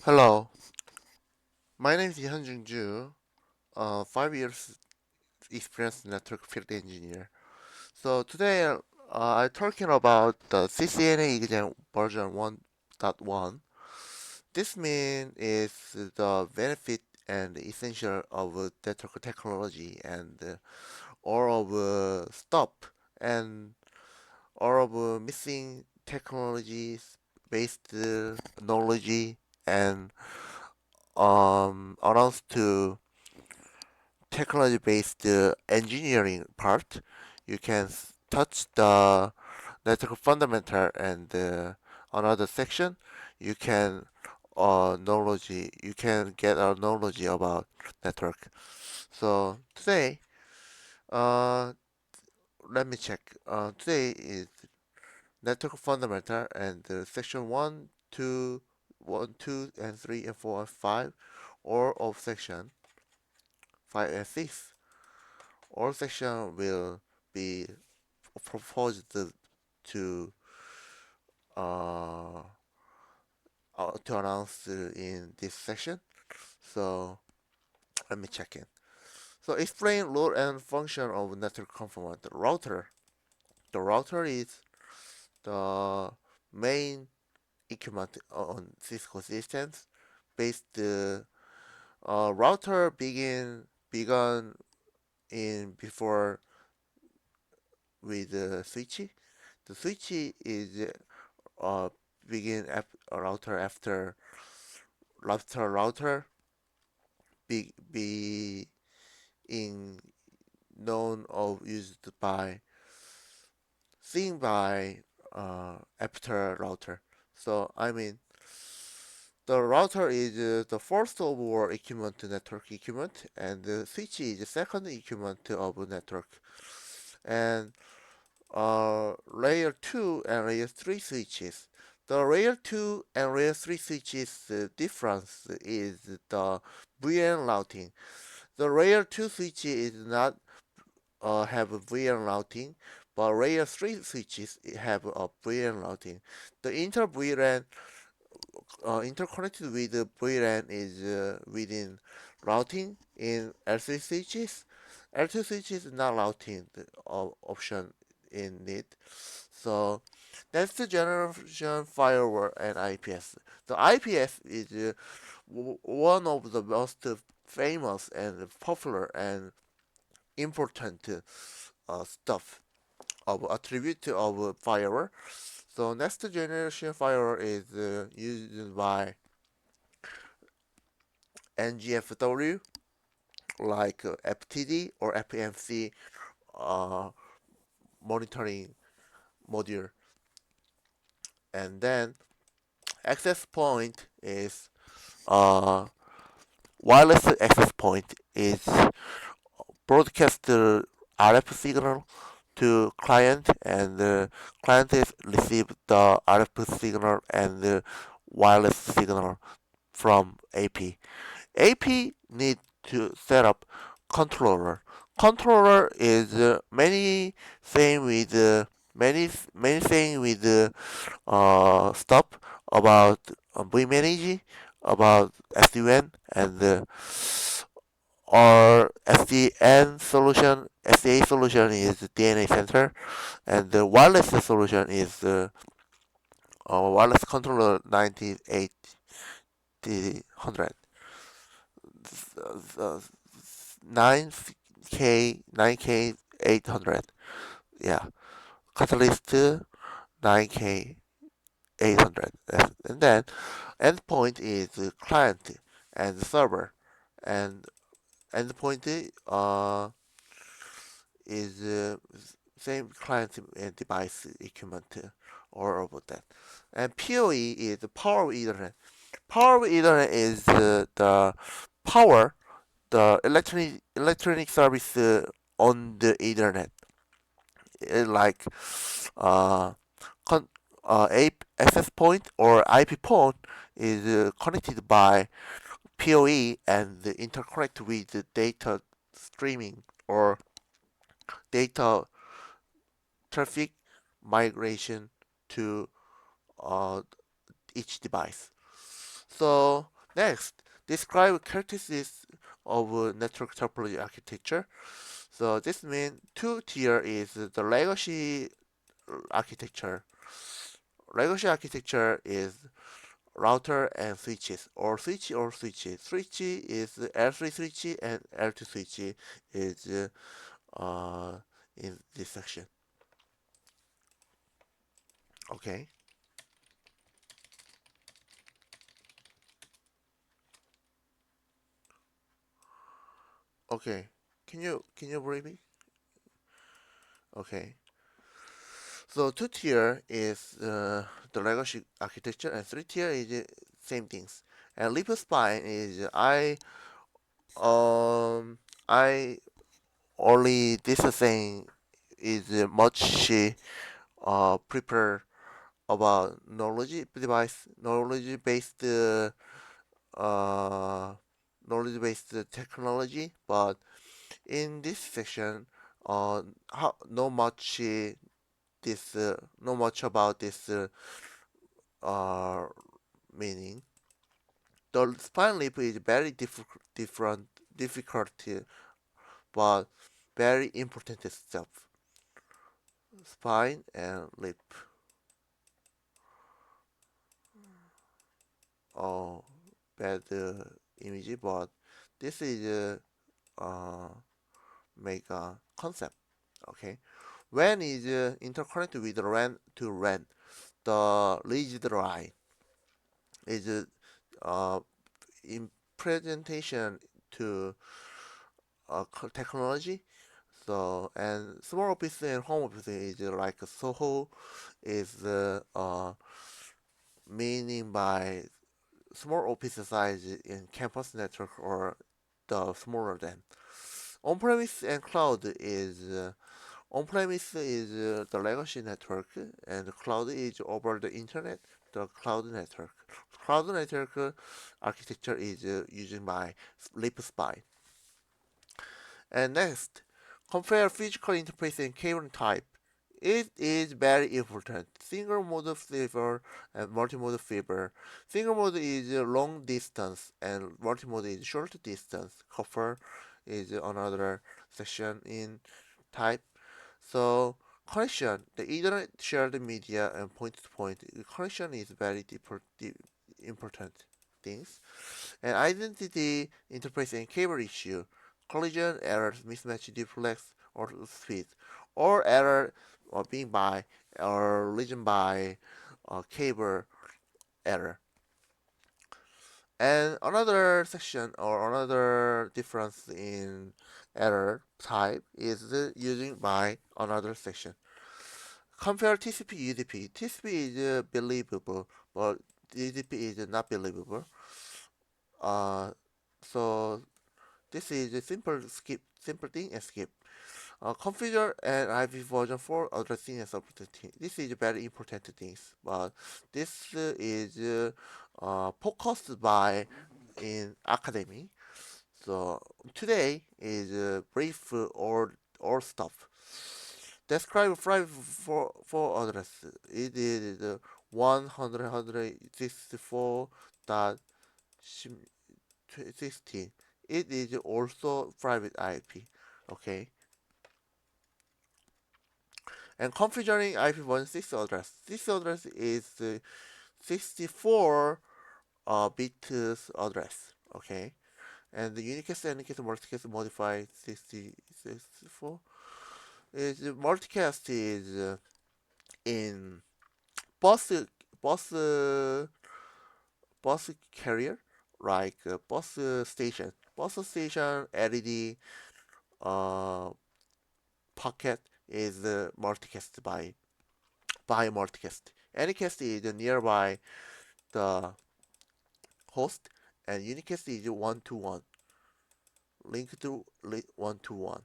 Hello, my name is Hyunjung Ju, 5 years experienced network field engineer. So today I'm talking about the CCNA exam version 1.1. This means is the benefit and essential of network technology and all of stop and all of missing technologies based knowledge and announced to technology-based engineering part, you can touch the network fundamental and another section. You can you can get our knowledge about network. So today, uh, let me check. Today is network fundamental and section 2, and 3, and 4, and 5, or of section 5 and 6. All section will be proposed to uh, to announce in this section. So let me check in. So explain role and function of network conformant router. The router is the main equipment on Cisco systems. Based router began in before with switch. The switch is uh, begin a router after router be in known or used by seen by after router. So I mean the router is the first of all equipment network equipment, and the switch is the second equipment of network. And layer 2 and layer 3 switches. The layer 2 and layer 3 switches difference is the VN routing. The layer 2 switch is not have a VN routing, but layer 3 switches have a VN routing. The inter VLAN interconnected with the VLAN is within routing in L3 switches. L2 switches is not routing the option in it. So that's the generation firewall and IPS. The IPS is one of the most famous and popular and important stuff of attribute of firewall. So next generation firewall is used by NGFW like FTD or FMC uh, monitoring module. And then access point is uh, wireless access point is broadcast the RF signal to client, and the client is receive the RF signal and the wireless signal from AP. AP need to set up controller. Controller is many thing with stuff about vManage, about SDN, and our SDN solution, SDA solution is DNA center, and the wireless solution is wireless controller 9800. 9K 800. Yeah, Catalyst 9K 800. And then endpoint is client and server, and endpoint is same client and device equipment or about that. And PoE is power Ethernet. Power Ethernet is the power the electronic service on the Ethernet, like uh, con- access point or IP port is connected by PoE and interconnect with the data streaming or data traffic migration to uh, each device. So next, describe characteristics of network topology architecture. So this means two-tier is the legacy architecture. Legacy architecture is router and switches, or switches. Switch is L3 switch and L2 switch is in this section. Okay, okay. Can you read me? Okay. So two-tier is the legacy architecture, and three-tier is same things. And leaf spine is I only this thing is much prepare about knowledge based uh, knowledge based technology, but in this section, how no much this no much about this uh, meaning. The spine leap is very difficult, but very important stuff. Spine and lip. Oh, bad image, but this is make a concept. Okay, when is interconnected with RAN to RAN, the rigid line is in presentation to technology. So and small office and home office is like Soho is meaning by small office size in campus network or the smaller than. On-premise and cloud is on-premise is the legacy network and cloud is over the internet, the cloud network. Cloud network architecture is using by LeapSpy. And next, compare physical interface and cabling type. It is very important. Single mode fiber and multi-mode fiber. Single mode is long distance and multi-mode is short distance. Copper is another section in type. So connection, the Ethernet shared media and point-to-point connection is very important things. And identity, interface, and cable issue, collision, errors, mismatch, deflects, or speed, or error being by or region by cable error. And another section or another difference in error type is using by another section. Compare TCP UDP. TCP is believable, but UDP is not believable. Uh, so this is a simple thing and skip. Configure an IP version for addressing and subnetting. This is very important things, but this is focused by in academy. So today is brief or stuff. Describe five for address. It is 164.16. It is also private IP. Okay. And configuring IP16 address. This address is 64 bits address. Okay. And the unicast and unicast multicast modified 64 is multicast is in bus bus bus carrier like bus station LED uh, pocket is multicast by multicast. Anycast is nearby the host, and unicast is one to one, link to one to one.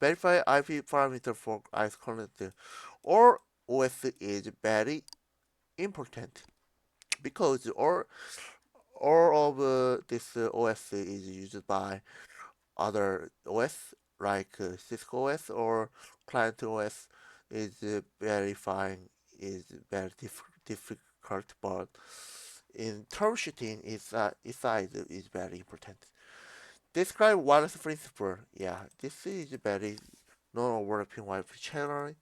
Verify IP parameter for ICE connector or OS is very important because all of this OS is used by other OS like Cisco OS or client OS is verifying is very difficult, but in troubleshooting is very important. Describe wireless principle. Yeah, this is very non-overlapping Wi-Fi channel.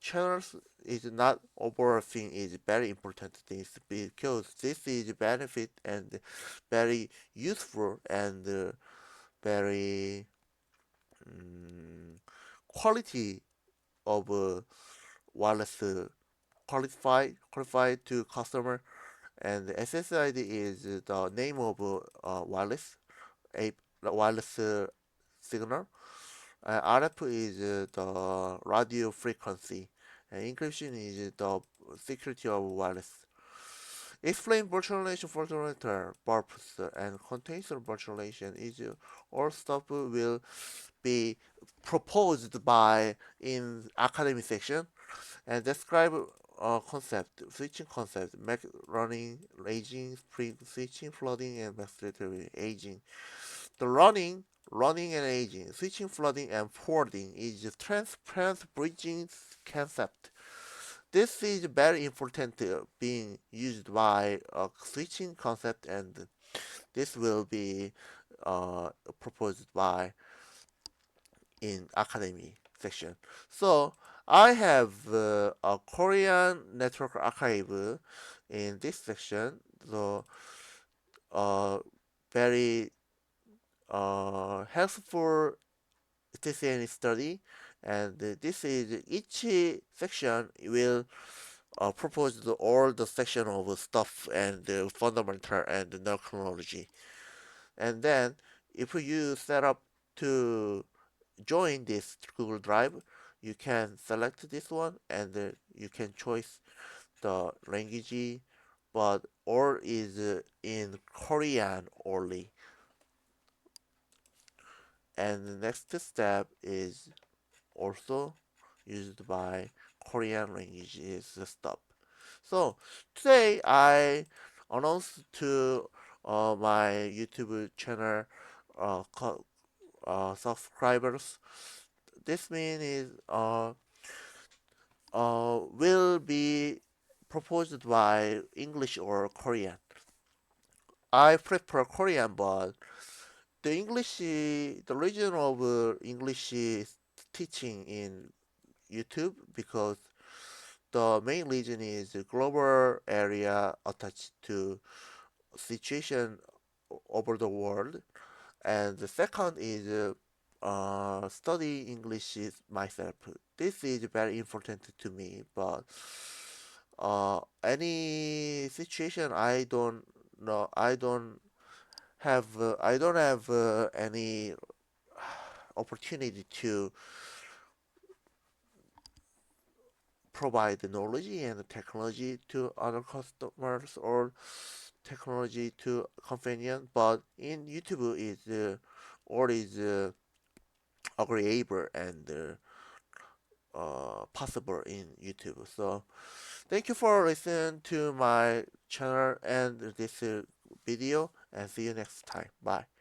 Channels is not overlapping is very important things because this is benefit and very useful and very um, quality of wireless qualified to customer. And SSID is the name of a wireless signal. RF is the radio frequency. And encryption is the security of wireless. Explain virtualization fundamental purpose and container virtualization is all stuff will be proposed by in academic section and describe concept, switching concept, running, aging, switching, flooding, and masturbatory aging. The running and aging, switching, flooding, and forwarding is transparent bridging concept. This is very important being used by a switching concept, and this will be proposed by in academy section. So I have a Korean network archive in this section. So very helpful CCNA study, and this is each section will propose all the section of stuff and fundamental and technology. And then if you set up to join this Google Drive, you can select this one and you can choose the language, but all is in Korean only. And the next step is also used by Korean language is the stop. So today I announced to my YouTube channel uh, subscribers. This means is will be proposed by English or Korean. I prefer Korean, but the region of English teaching in YouTube because the main reason is the global area attached to situation over the world, and the second is study English myself. This is very important to me, but any situation I don't know, I don't have any opportunity to provide the knowledge and technology to other customers or technology to companion, but in YouTube is all is agreeable and possible in YouTube. So thank you for listening to my channel and this video, and see you next time. Bye.